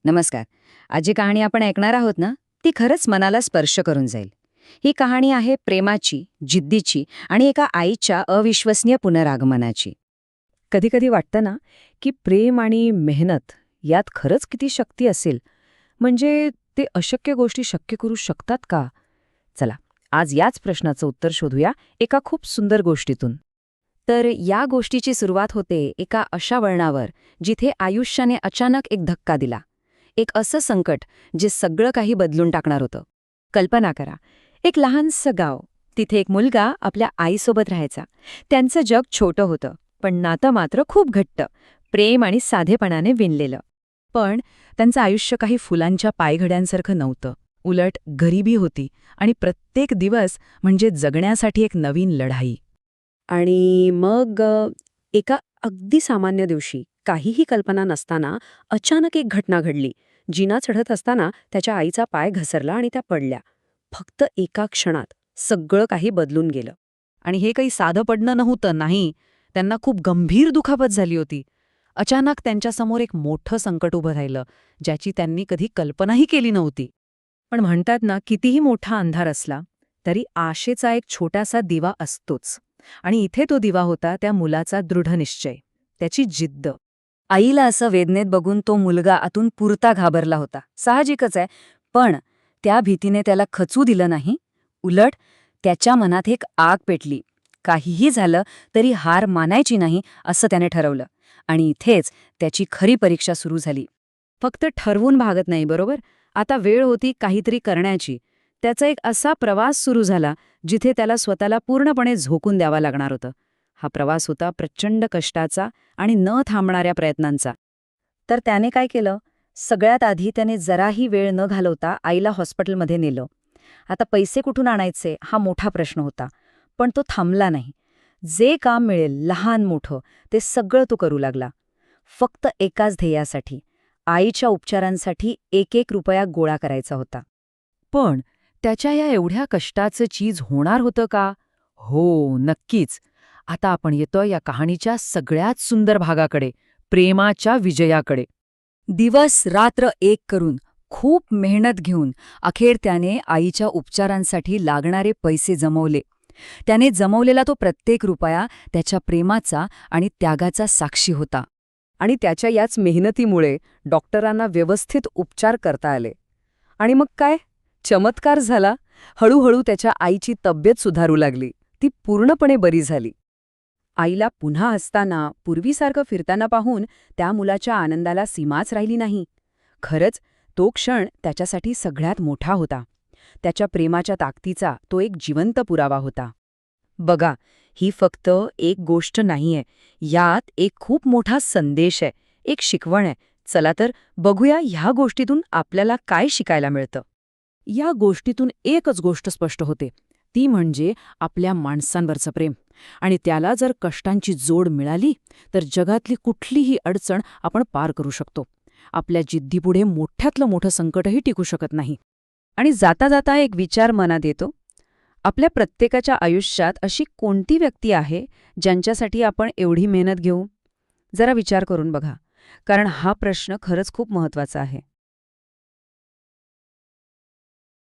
नमस्कार. आज जी कहाणी आपण ऐकणार आहोत ना, ती खरंच मनाला स्पर्श करून जाईल. ही कहाणी आहे प्रेमाची, जिद्दीची आणि एका आईच्या अविश्वसनीय पुनरागमनाची. कधी-कधी वाटतं ना, की प्रेम आणि मेहनत यात खरंच किती शक्ती असेल. म्हणजे ते अशक्य गोष्टी शक्य करू शकतात का? चला, आज याच प्रश्नाचं उत्तर शोधूया एका खूप सुंदर गोष्टीतून. तर या गोष्टीची सुरुवात होते एका अशा वळणावर, जिथे आयुष्याने अचानक एक धक्का दिला. एक असं संकट जे सगळं काही बदलून टाकणार होतं. कल्पना करा, एक लहानसं गाव. तिथे एक मुलगा आपल्या आईसोबत राहायचा. त्यांचं जग छोटं होतं, पण नातं मात्र खूप घट्ट, प्रेम आणि साधेपणाने विणलेलं. पण त्यांचं आयुष्य काही फुलांच्या पायघड्यांसारखं नव्हतं. उलट गरिबी होती आणि प्रत्येक दिवस म्हणजे जगण्यासाठी एक नवीन लढाई. आणि मग एका अगदी सामान्य दिवशी काहीही कल्पना नसताना अचानक एक घटना घडली. जिना चढत असताना त्याच्या आईचा पाय घसरला आणि त्या पडल्या. फक्त एका क्षणात सगळं काही बदलून गेलं. आणि हे काही साधं पडणं नव्हतं, नाही. त्यांना खूप गंभीर दुखापत झाली होती. अचानक त्यांच्यासमोर एक मोठं संकट उभं राहिलं, ज्याची त्यांनी कधी कल्पनाही केली नव्हती. पण म्हणतात ना, कितीही मोठा अंधार असला तरी आशेचा एक छोटासा दिवा असतोच. आणि इथे तो दिवा होता त्या मुलाचा दृढ निश्चय, त्याची जिद्द. आईला असं वेदनेत बघून तो मुलगा आतून पुरता घाबरला होता. साहजिकच आहे. पण त्या भीतीने त्याला खचू दिलं नाही. उलट त्याच्या मनात एक आग पेटली. काहीही झालं तरी हार मानायची नाही असं त्याने ठरवलं. आणि इथेच त्याची खरी परीक्षा सुरू झाली. फक्त ठरवून भागत नाही, बरोबर. आता वेळ होती काहीतरी करण्याची. त्याचा एक असा प्रवास सुरू झाला जिथे त्याला स्वतःला पूर्णपणे झोकून द्यावा लागणार होतं. हा प्रवास होता प्रचंड कष्टाचा आणि न थांबणाऱ्या प्रयत्नांचा. तर त्याने काय केलं? सगळ्यात आधी त्याने जराही वेळ न घालवता आईला हॉस्पिटलमध्ये नेलं. आता पैसे कुठून आणायचे हा मोठा प्रश्न होता. पण तो थांबला नाही. जे काम मिळेल लहान मोठं ते सगळं तो करू लागला. फक्त एकाच ध्येयासाठी, आईच्या उपचारांसाठी एक एक रुपया गोळा करायचा होता. पण त्याच्या या एवढ्या कष्टाचं चीज होणार होतं का? हो, नक्कीच. आता आपण येतोय या कहाणीच्या सगळ्यात सुंदर भागाकडे, प्रेमाच्या विजयाकडे. दिवस रात्र एक करून, खूप मेहनत घेऊन अखेर त्याने आईच्या उपचारांसाठी लागणारे पैसे जमवले. त्याने जमवलेला तो प्रत्येक रुपया त्याच्या प्रेमाचा आणि त्यागाचा साक्षी होता. आणि त्याच्या याच मेहनतीमुळे डॉक्टरांना व्यवस्थित उपचार करता आले. आणि मग काय? चमत्कार झाला. हळूहळू त्याच्या आईची तब्येत सुधारू लागली. ती पूर्णपणे बरी झाली. आईला पुन्हा हसताना, पूर्वीसारखं फिरताना पाहून त्या मुलाच्या आनंदाला सीमाच राहिली नाही. खरंच तो क्षण त्याच्यासाठी सगळ्यात मोठा होता. त्याच्या प्रेमाच्या ताकदीचा तो एक जिवंत पुरावा होता. बघा, ही फक्त एक गोष्ट नाहीये. यात एक खूप मोठा संदेश आहे, एक शिकवण आहे. चला तर बघूया ह्या गोष्टीतून आपल्याला काय शिकायला मिळतं. या गोष्टीतून एकच गोष्ट स्पष्ट होते, ती म्हणजे आपल्या माणसांवरचं प्रेम. आणि त्याला जर कष्टांची जोड मिळाली तर जगातली कुठलीही अडचण आपण पार करू शकतो. आपल्या जिद्दीपुढे मोठ्यातलं मोठं संकटही टिकू शकत नाही. आणि जाता जाता एक विचार मनात येतो. आपल्या प्रत्येकाच्या आयुष्यात अशी कोणती व्यक्ती आहे ज्यांच्यासाठी आपण एवढी मेहनत घेऊ? जरा विचार करून बघा, कारण हा प्रश्न खरंच खूप महत्त्वाचा आहे.